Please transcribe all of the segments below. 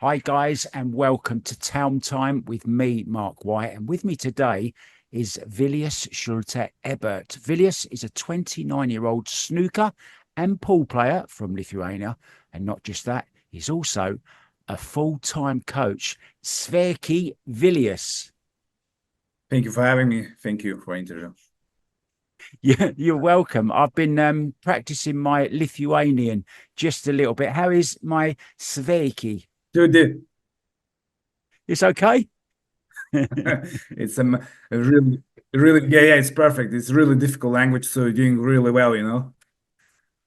Hi, guys, and welcome to Taom Time with me, Mark White. And with me today is Vilius Schulte Ebert. Vilius is a 29-year-old snooker and pool player from Lithuania. And not just that, he's also a full-time coach. Sveki Vilius. Thank you for having me. Thank you for the interview. Yeah, you're welcome. I've been practicing my Lithuanian just a little bit. How is my Sveki? Dude, It's okay? it's a really, yeah, it's perfect. It's a really difficult language, so you're doing really well.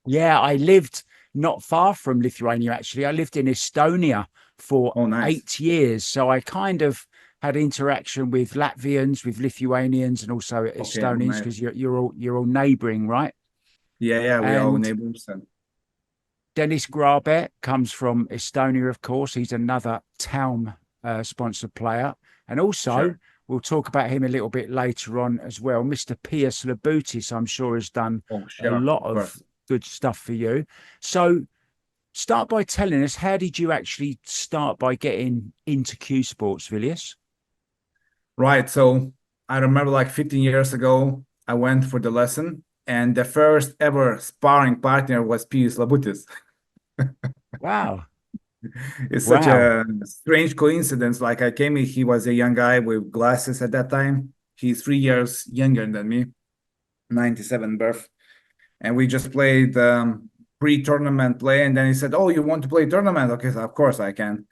Yeah, I lived not far from Lithuania, actually. I lived in Estonia for Oh, nice. 8 years. So I kind of had interaction with Latvians, with Lithuanians, and also Okay, oh, Estonians, nice. because you're all neighboring, right? Yeah, we are all And neighbors. And Dennis Grabet comes from Estonia, of course. He's another Taom sponsored player. And also, sure. we'll talk about him a little bit later on as well. Mr. Piers Labutis, I'm sure, has done Oh, a sure, lot of of course. good stuff for you. So, start by telling us, how did you actually start by getting into cue sports, Vilius? Right. So I remember like 15 years ago, I went for the lesson, and the first ever sparring partner was Pius Labutis. Wow. It's such Wow. a strange coincidence. Like I came in, he was a young guy with glasses at that time. He's 3 years younger than me, 97 birth. And we just played pre-tournament play. And then he said, "Oh, you want to play tournament?" Okay, so of course I can.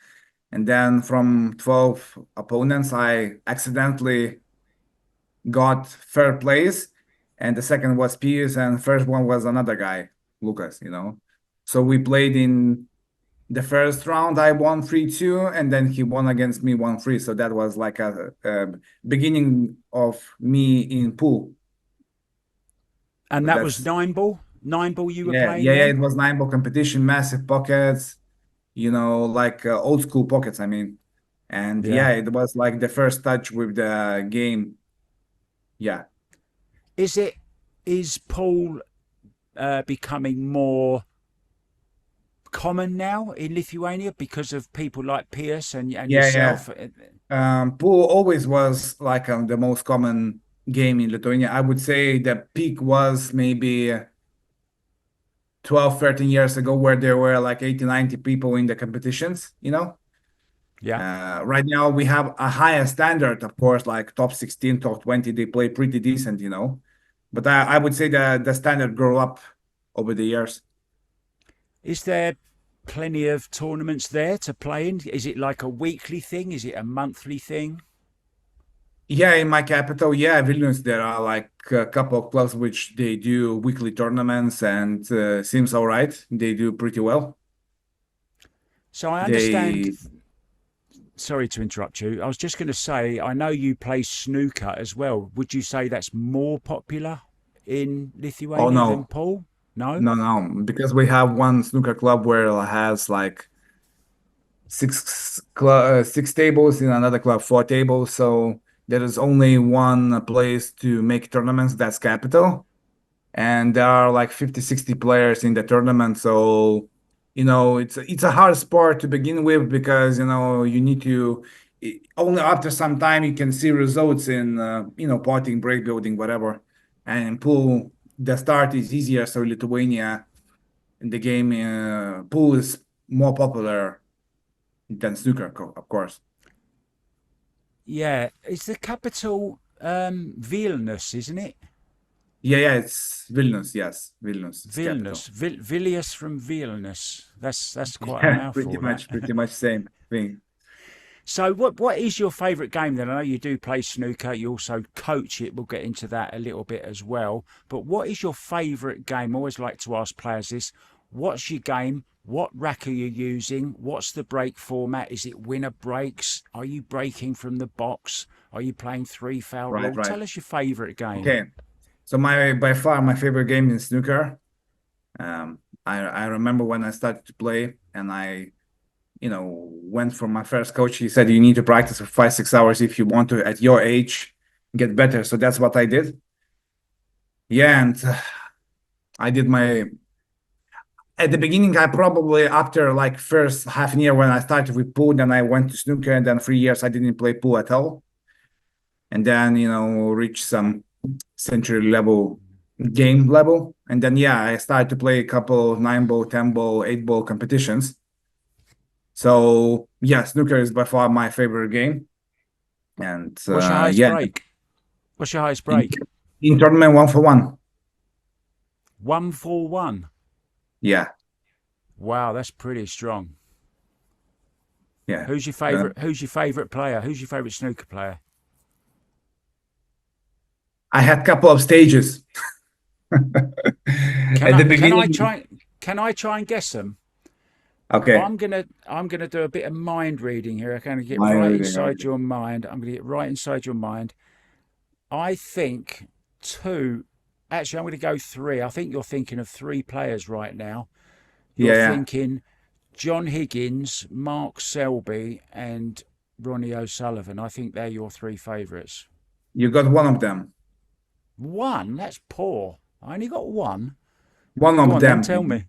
And then from 12 opponents, I accidentally got third place. And the second was Pius, and first one was another guy, Lucas. So we played in the first round. I won 3-2, and then he won against me 1-3. So that was like a beginning of me in pool. And So that was that's nine ball? Nine ball you were yeah, playing yeah, yeah. then? It was 9 ball competition, massive pockets, like old school pockets. I mean, and Yeah. yeah, it was like the first touch with the game. Yeah, Is Paul becoming more common now in Lithuania because of people like Pierce and yeah, yeah. yourself? Pool always was like the most common game in Lithuania. I would say the peak was maybe 12, 13 years ago, where there were like 80, 90 people in the competitions. Yeah. Right now we have a higher standard, of course, like top 16, top 20, they play pretty decent. But I would say the standard grew up over the years. Is there plenty of tournaments there to play in? Is it like a weekly thing? Is it a monthly thing? Yeah, in my capital, yeah, Vilnius, there are like a couple of clubs which they do weekly tournaments, and seems all right. They do pretty well. So I understand. They, Sorry to interrupt you. I was just going to say, I know you play snooker as well. Would you say that's more popular in oh Lithuania than no, pool? No? no, because we have one snooker club where it has like six tables, in another club 4 tables. So there is only one place to make tournaments, that's Capital, and there are like 50, 60 players in the tournament. So it's a hard sport to begin with, because you need to only after some time you can see results in potting, break building, whatever. And in pool, the start is easier. So Lithuania, in the game, pool is more popular than snooker, of course. Yeah. It's the capital, Vilnius, isn't it? Yeah, it's Vilnius. Yes, Vilnius is capital. Vilnius. Vilius from Vilnius. That's quite a Yeah, pretty mouthful, that. much, pretty much same thing. So, what is your favourite game then? I know you do play snooker. You also coach it. We'll get into that a little bit as well. But what is your favourite game? I always like to ask players this. What's your game? What rack are you using? What's the break format? Is it winner breaks? Are you breaking from the box? Are you playing three foul Right, rule? right. Tell us your favourite game. Okay. So my by far my favorite game is snooker. I remember when I started to play, and I went for my first coach. He said you need to practice for 5, 6 hours if you want to, at your age, get better. So that's what I did. Yeah, and I did my at the beginning, I probably after like first half an year when I started with pool, then I went to snooker, and then 3 years I didn't play pool at all, and then reached some century level game level, and then yeah, I started to play a couple 9 ball, 10 ball, 8 ball competitions. So yeah, snooker is by far my favorite game, and What's your highest yeah, break? What's your highest in, break? in tournament 1 for 1. 141. Yeah, Wow, that's pretty strong. yeah. Who's your Uh, favourite? Who's your favourite player? Who's your favourite snooker player? I had a couple of stages. Can At I the can I beginning, try can I try and guess them? okay. I'm gonna do a bit of mind reading here. I'm gonna get My right reading, inside okay. your mind. I'm gonna get right inside your mind. I think two. Actually, I'm going to go three. I think you're thinking of three players right now. You're Yeah, yeah. thinking John Higgins, Mark Selby, and Ronnie O'Sullivan. I think they're your three favourites. You got one of them. One? That's poor. I only got one. One Go of on then, them. tell me.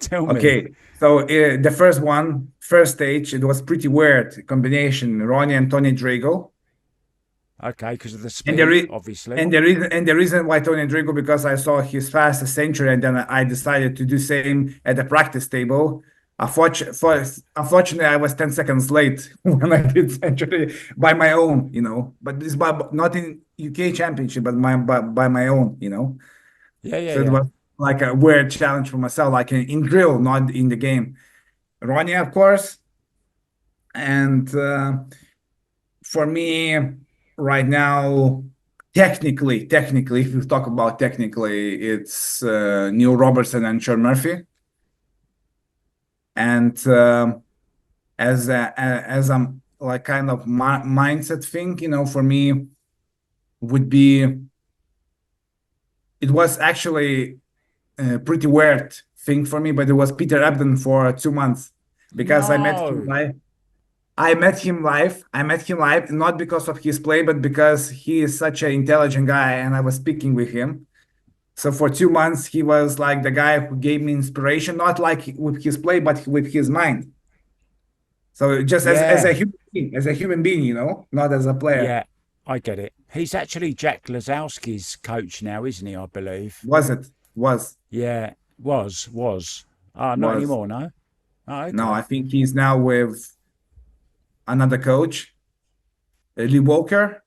Tell me. Okay. So the first one, first stage, it was pretty weird combination. Ronnie and Tony Drago. Okay, because of the And the speed, re obviously. and the reason why Tony Drago, because I saw his fastest century, and then I decided to do same at the practice table. Unfortunately, I was 10 seconds late when I did century by my own. But this by not in UK Championship, but by my own. Yeah, yeah, So it yeah. was like a weird challenge for myself, like in drill, not in the game. Ronnie, of course, and for me right now, technically, if we talk about technically, it's Neil Robertson and Sean Murphy. And as I'm like kind of mindset thing, for me would be it was actually a pretty weird thing for me, but it was Peter Ebdon for 2 months because I met him No. live. I met him live. I met him live not because of his play, but because he is such an intelligent guy, and I was speaking with him. So for 2 months, he was like the guy who gave me inspiration, not like with his play, but with his mind. So just as a Yeah, human being, not as a player. yeah. I get it. He's actually Jack Lazowski's coach now, isn't he? I believe. Was it? Was Yeah, was. Ah, not was anymore, no. Oh, No, okay. I think he's now with another coach, Lee Walker.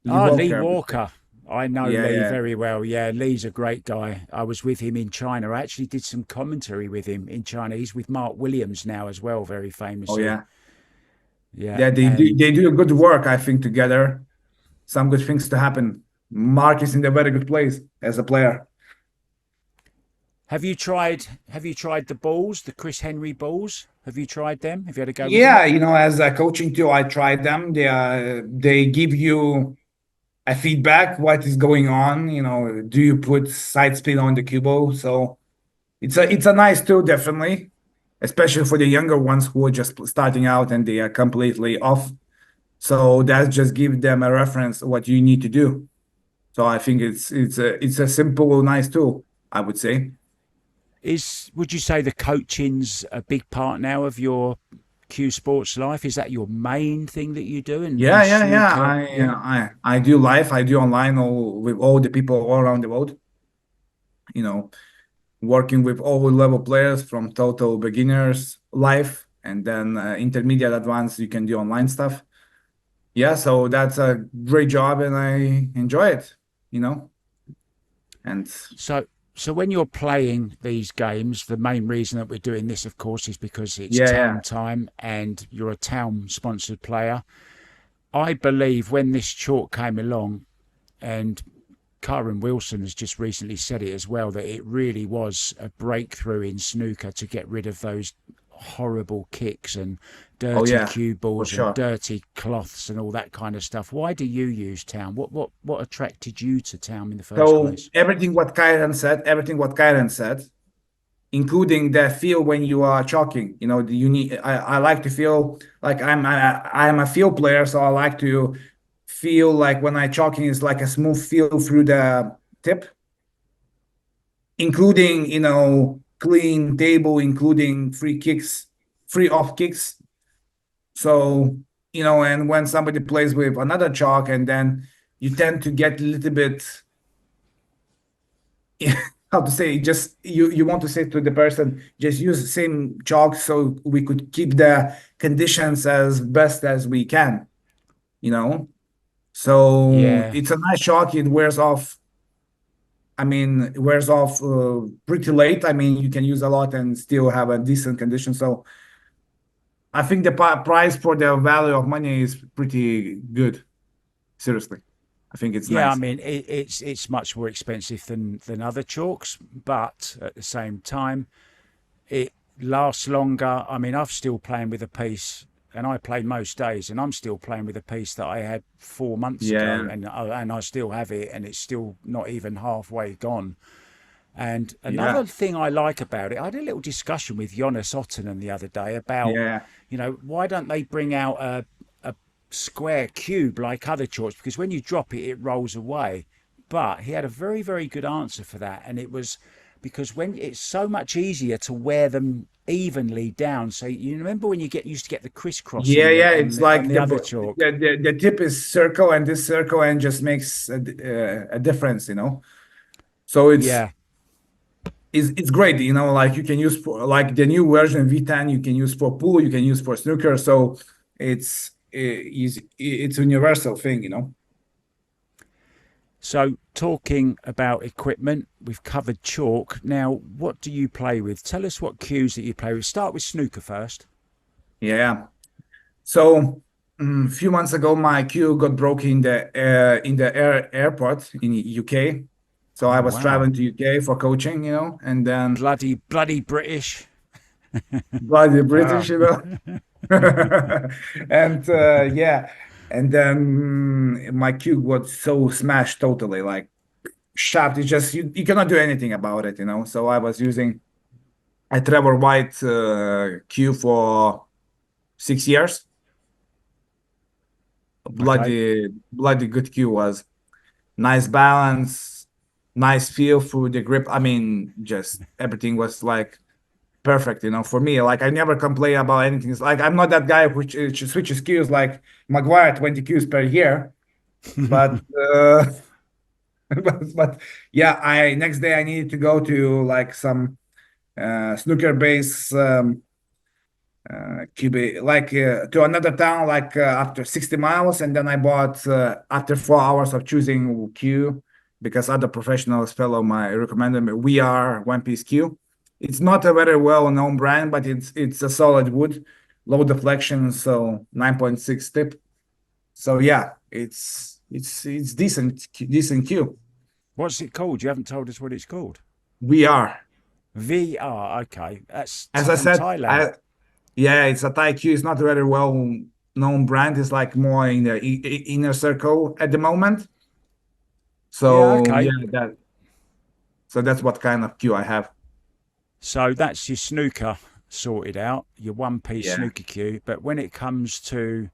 Lee Ah, Lee Walker. Walker. I know Yeah, Lee yeah. very well. Yeah, Lee's a great guy. I was with him in China. I actually did some commentary with him in China. He's with Mark Williams now as well, very Oh famously. yeah. Yeah, Yeah, they do and they do a good work, I think, together. Some good things to happen. Mark is in a very good place as a player. have you tried the balls, the Chris Henry balls? Have you tried them? Have you had a go with them? Yeah, as a coaching too, I tried them. They give you a feedback what is going on. Do you put side spin on the cubo? So it's a nice tool, definitely, especially for the younger ones who are just starting out and they are completely off. So that just give them a reference what you need to do. So I think it's a simple, nice tool, I would say. Would you say the coaching's a big part now of your Q Sports life? Is that your main thing that you do in Yeah, yeah, yeah. snooker? Yeah. I do live, I do online with all the people all around the world. You know, working with all level players from total beginners live, and then intermediate advanced. You can do online stuff. Yeah, so that's a great job, and I enjoy it. You know, and So when you're playing these games, the main reason that we're doing this, of course, is because it's yeah, yeah. Taom time and you're a Taom sponsored player. I believe when this chalk came along, and Kyron Wilson has just recently said it as well, that it really was a breakthrough in snooker to get rid of those horrible kicks and Oh dirty yeah, cue for balls and sure. dirty cloths and all that kind of stuff. Why do you use Town? What attracted you to Town in the first So place? everything what Kyron said, including the feel when you are chalking. You need. I like to feel like I'm a field player, so I like to feel like when I chalking is like a smooth feel through the tip, including clean table, including free kicks, free off kicks. So, and when somebody plays with another chalk, and then you tend to get a little bit, how to say, just you want to say to the person, just use the same chalk so we could keep the conditions as best as we can, you know? So Yeah. it's a nice chalk. It wears off. I mean, it wears off pretty late. I mean, you can use a lot and still have a decent condition. So I think the price for the value of money is pretty good. Seriously, I think it's Yeah, I nice. mean it's much more expensive than other chalks, but at the same time it lasts longer. I mean, I'm still playing with a piece, and I play most days, and I'm still playing with a piece that I had 4 months ago, Yeah, and I still have it, and it's still not even halfway gone. And yeah, another thing I like about it, I had a little discussion with Jonas Ottenen the other day about, yeah, why don't they bring out a square cube like other chalks? Because when you drop it, it rolls away. But he had a very, very good answer for that. And it was because when it's so much easier to wear them evenly down. So you remember when you get used to get the crisscross yeah, on the yeah. on It's the on like the the other the, chalk. the tip is circle and this circle and just makes a difference, So Yeah. it's great, like you can use for like the new version V10, you can use for pool, you can use for snooker. So it's a universal thing. So, talking about equipment, we've covered chalk. Now, what do you play with? Tell us what cues that you play with. Start with snooker first. Yeah. So a few months ago, my cue got broken in the airport in UK. So I Oh, was wow. traveling to UK for coaching, and then Bloody, bloody British. bloody Ah. British. And yeah, and then my cue got so smashed totally, like sharp. It's just you cannot do anything about it. So I was using a Trevor White cue for 6 years. Okay. Bloody good cue was nice balance, nice feel for the grip. I mean, just everything was like perfect, for me. Like I never complain about anything. It's like I'm not that guy which switches cues like Maguire 20 cues per year. But but yeah, I next day I needed to go to like some snooker base QB, like to another town, like after 60 miles, and then I bought after 4 hours of choosing Q because other professionals follow my recommended me. We are One Piece Q. It's not a very well-known brand, but it's a solid wood, low deflection, so 9.6 tip. So yeah, it's decent Q. What's it called? You haven't told us what it's called. We are, VR. Okay. That's as I from said, Thailand. yeah, it's a Thai Q. It's not a very well known brand. It's like more in the inner circle at the moment. Yeah. So yeah, Okay. that's what kind of Q I have. So that's your snooker sorted out, your one piece Yeah. snooker cue. But when it comes to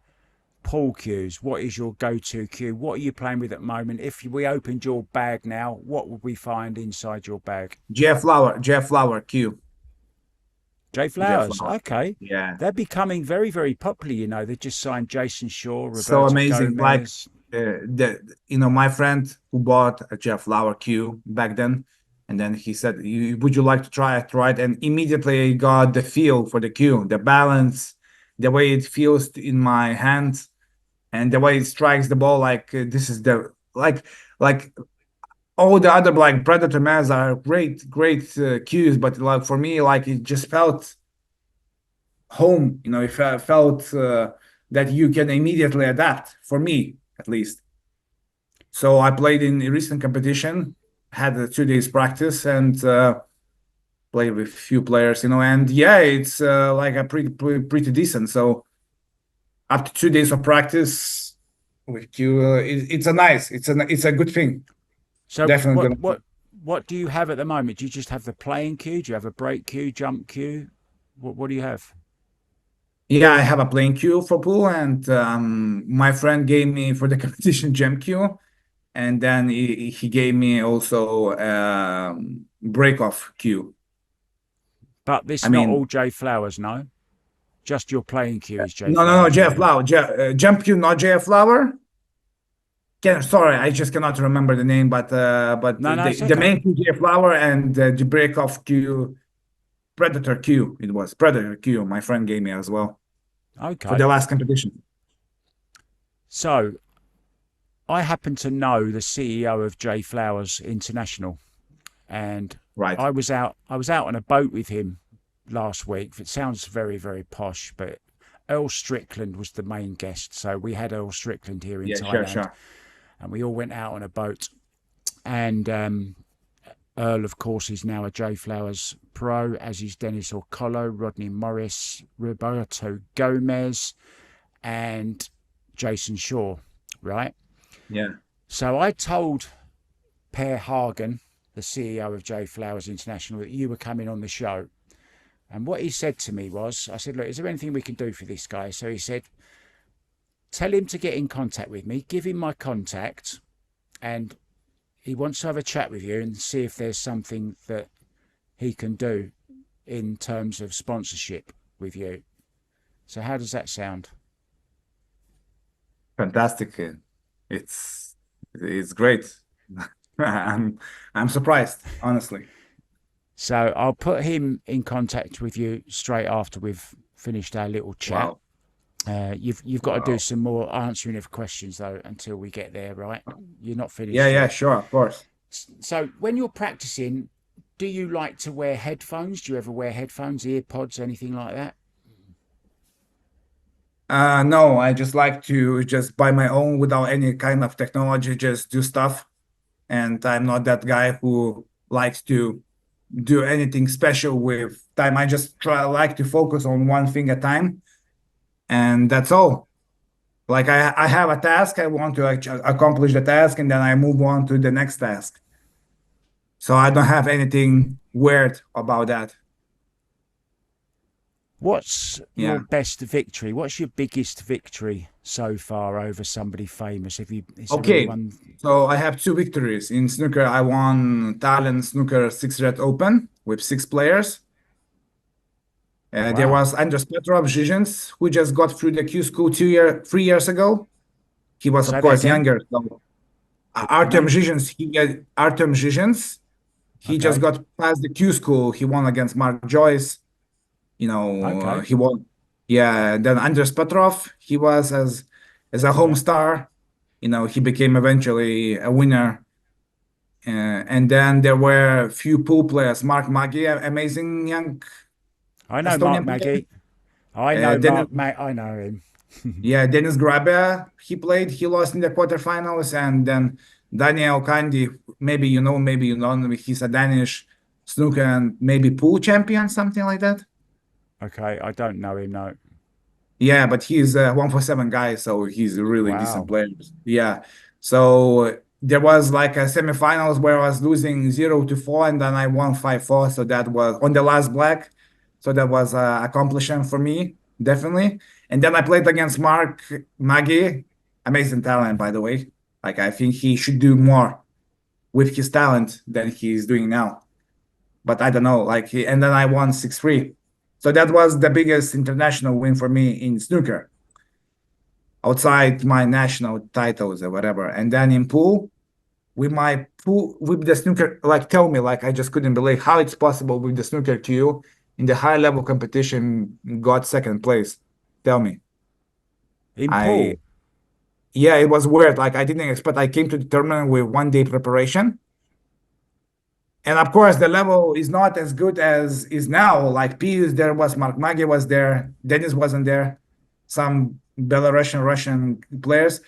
pool cues, what is your go to cue? What are you playing with at the moment? If we opened your bag now, what would we find inside your bag? Jeff Flower Q. Jay Jeff Flowers. Flower. Okay. Yeah. They're becoming very, very popular. They just signed Jason Shaw, So Roberto amazing. Like Gomez. my friend who bought a Jeff Flower Q back then, and then he said, "Would you like to try it?" Right, and immediately I got the feel for the Q, the balance, the way it feels in my hands, and the way it strikes the ball. Like this is the like all the other like Predator Mavs are great cues, but like for me, like it just felt home. It felt that you can immediately adapt. For me, at least. So I played in a recent competition, had a 2 days practice, and played with few players. And yeah, it's like a pretty decent. So after 2 days of practice with Q, it's a good thing. So Definitely gonna. what do you have at the moment? Do you just have the playing cue? Do you have a break cue, jump cue? What do you have? Yeah, I have a playing queue for pool, and my friend gave me for the competition gem queue, and then he gave me also break off queue. But this I not all mean, Jay Flowers, no. Just your playing cue is Jay no, Flowers, JF really. Flower, Jump Q, not JF Flower. Sorry, I just cannot remember the name, but No, no, it's the okay. main Q JF Flower and the break off Q Predator Q. It was Predator Q. My friend gave me as well for the Okay. last competition. So I happen to know the CEO of Jay Flowers International, and Right. I was out on a boat with him last week. It sounds very, very posh, but Earl Strickland was the main guest. So we had Earl Strickland here in Yeah, sure, Thailand, sure. and we all went out on a boat. And Earl, of course, is now a Jay Flowers pro, as is Dennis Orcolo, Rodney Morris, Roberto Gomez, and Jason Shaw, right? Yeah. So I told Per Hagen, the CEO of Jay Flowers International, that you were coming on the show. And what he said to me was, I said, look, is there anything we can do for this guy? So he said, tell him to get in contact with me, give him my contact, and he wants to have a chat with you and see if there's something that he can do in terms of sponsorship with you. So how does that sound? Fantastic. It's great. I'm I'm surprised, honestly. So I'll put him in contact with you straight after we've finished our little chat. Wow. You've got to do Wow. some more answering of questions though until we get there, right? You're not Yeah, finished yeah, yet. sure, of course. So when you're practicing, do you like to wear headphones? Do you ever wear headphones, ear pods, anything like that? No, I just like to just by my own without any kind of technology, just do stuff. And I'm not that guy who likes to do anything special with time. I just try like to focus on one thing at a time, and that's all. Like I have a task, I want to accomplish the task, and then I move on to the next task. So I don't have anything weird about that. What's your Yeah. best victory? What's your biggest victory so far over somebody famous? Have you is there Okay. anyone? So I have two victories in snooker. I won Thailand Snooker 6 Red Open with 6 players. There Wow. was Andres Petrov Zhizhins, who just got through the Q school 3 years ago. He was, of Say that course, again. younger. So The name? Artem Zhizhins, he just Okay. got past the Q school. He won against Mark Joyce. Okay. He won. Yeah. Then Andres Petrov, he was as a home Yeah. star. He became eventually a winner. And then there were a few pool players. Mark Maggi, amazing young I know Mark Estonian player. Maggie. I know Dennis, Mark Mag. I know him. yeah, Dennis Grabe, he played. He lost in the quarterfinals. And then Daniel Kandi, maybe you know, maybe you don't. He's a Danish snooker and maybe pool champion, something like that. Okay. I don't know him. No. Yeah, but he's a 147 guy, so he's a really decent Wow. player. Yeah. So there was like a semifinals where I was losing 0-4, and then I won 5-4. So that was on the last black. So that was a accomplishment for me, definitely. And then I played against Mark Maggi, amazing talent, by the way. Like I think he should do more with his talent than he's doing now. But I don't know. And then I won 6-3. So that was the biggest international win for me in snooker outside my national titles or whatever. And then in pool, with the snooker, like tell me, like I just couldn't believe how it's possible with the snooker queue in the high level competition got second place. Tell me. In I pool. Yeah, it was weird. Like I didn't expect I came to the tournament with 1 day preparation. And of course, the level is not as good as is now. Like Pius, there was Mark Magi was there, Dennis wasn't there, some Belarusian Russian players.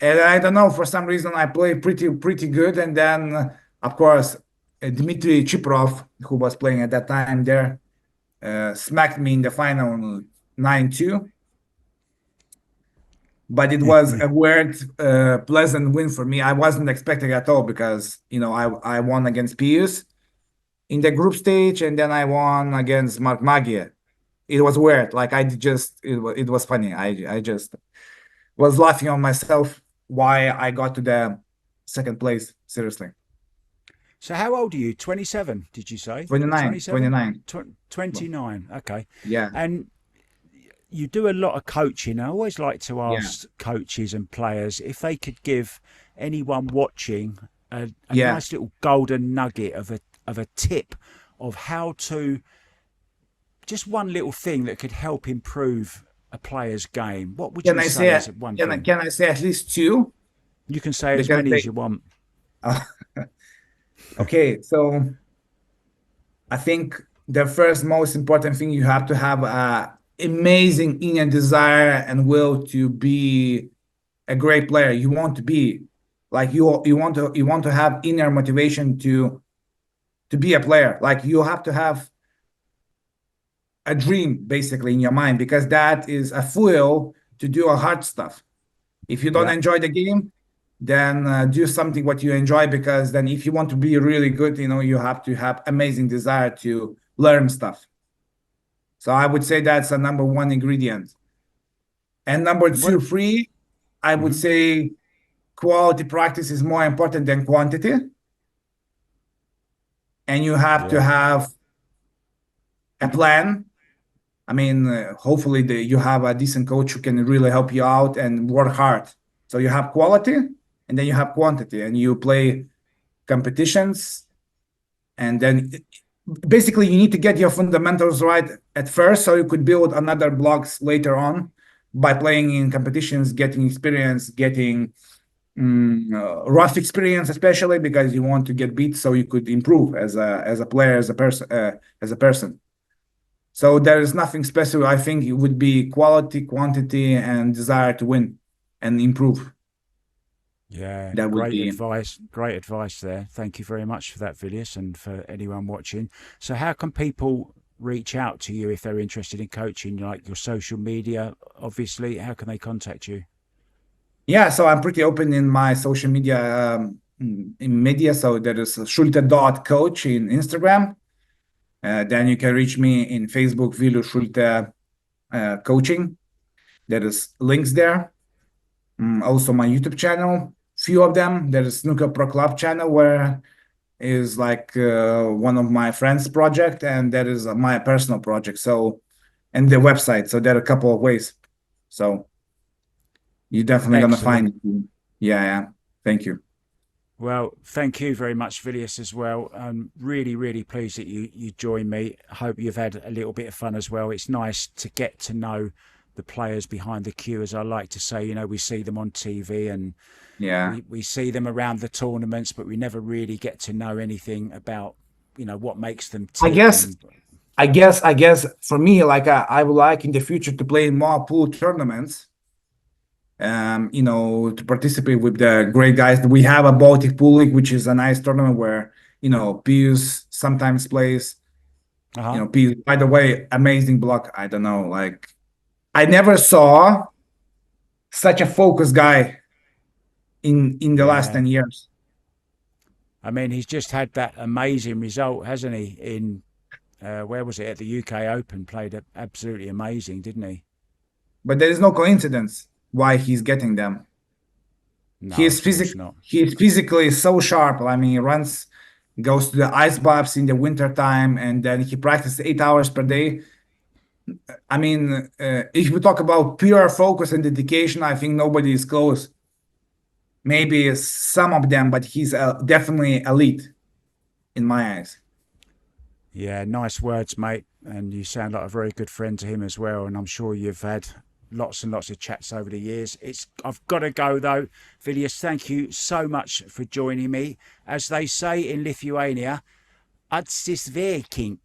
And I don't know, for some reason I played pretty good. And then of course Dmitry Chiprov, who was playing at that time there, smacked me in the final 9-2. But it was a weird, pleasant win for me. I wasn't expecting at all because I won against Pius in the group stage, and then I won against Mark Magia. It was weird. Like it was funny. I just was laughing on myself why I got to the second place. Seriously. So how old are you? 27, did you say? 29, 27? 29. 29. Okay. Yeah, And you do a lot of coaching. I always like to yeah, ask coaches and players if they could give anyone watching a yeah. nice little golden nugget of a tip of how to, just one little thing that could help improve a player's game. What would Can you I say say as one can I, thing? can I say at least two? You can say as Because many as they you want. uh, okay, so I think the first most important thing you have to have a amazing inner desire and will to be a great player. You want to be like you want to have inner motivation to be a player. Like you have to have a dream basically in your mind because that is a fuel to do a hard stuff. If you don't Yeah. enjoy the game, then do something what you enjoy because then if you want to be really good, you have to have amazing desire to learn stuff. So I would say that's a number one ingredient. And number And what? two, three, I would Mhm. say quality practice is more important than quantity. And you have to Yeah. have a plan. I mean, hopefully you have a decent coach who can really help you out and work hard. So you have quality and then you have quantity and you play competitions. And then basically you need to get your fundamentals right at first so you could build another blocks later on by playing in competitions, getting experience, getting rough experience, especially because you want to get beat so you could improve as a player, as a person. So there is nothing special. I think it would be quality, quantity, and desire to win and improve. Yeah, That would great be. advice. Great advice there. Thank you very much for that, Vilius, and for anyone watching. So, how can people reach out to you if they're interested in coaching, like your social media? Obviously, how can they contact you? Yeah, so I'm pretty open in my social media in media. So there is Schulte.coach in Instagram. Then you can reach me in Facebook, Vilius Schulte coaching. There is links there. Also my YouTube channel, few of them. There is Snooker Pro Club channel where is like one of my friends' project, and that is my personal project. So, and the website. So there are a couple of ways. So you're definitely gonna find Excellent. it. Yeah, yeah. Thank you. Well, thank you very much, Vilius, as well. I'm really, really pleased that you joined me. I hope you've had a little bit of fun as well. It's nice to get to know the players behind the cue, as I like to say. We see them on TV and Yeah. we see them around the tournaments, but we never really get to know anything about, what makes them I tick. guess And I guess for me, like I would like in the future to play in more pool tournaments. To participate with the great guys. We have a Baltic Pool League, which is a nice tournament where, Pius sometimes plays. uh-huh. Pius, by the way, amazing block. I don't know, like I never saw such a focused guy in the last Yeah. 10 years. I mean, he's just had that amazing result, hasn't he? In where was it, at the UK Open? Played absolutely amazing, didn't he? But there is no coincidence why he's getting them. No, He's of course physic not. he's physically so sharp. I mean, he runs, goes to the ice baths in the winter time, and then he practices 8 hours per day. I mean, if we talk about pure focus and dedication, I think nobody is close. Maybe some of them, but he's definitely elite in my eyes. Yeah, nice words, mate. And you sound like a very good friend to him as well. And I'm sure you've had lots and lots of chats over the years. I've got to go though. Vilius, thank you so much for joining me. As they say in Lithuania, atsisveikink.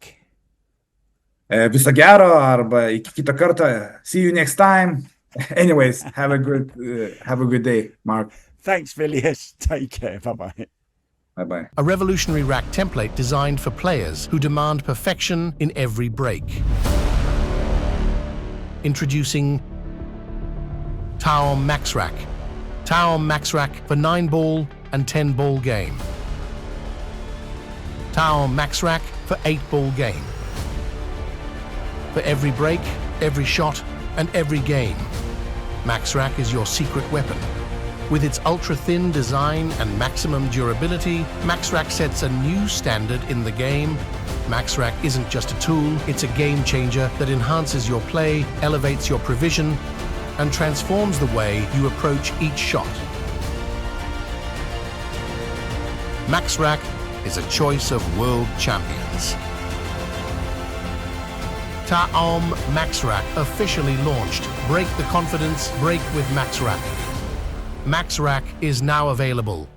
Viso gero arba iki kito karto. See you next time. Anyways, have a good day, Mark. Thanks, Vilius. Take care. Bye bye. Bye bye. A revolutionary rack template designed for players who demand perfection in every break. Introducing Taom Max Rack. Taom Max Rack for 9-ball and 10-ball game. Taom Max Rack for 8-ball game. For every break, every shot, and every game, Max Rack is your secret weapon. With its ultra-thin design and maximum durability, MaxRack sets a new standard in the game. MaxRack isn't just a tool, it's a game changer that enhances your play, elevates your prevision, and transforms the way you approach each shot. MaxRack is a choice of world champions. Taom MaxRack officially launched. Break the confidence, break with MaxRack. MaxRack is now available.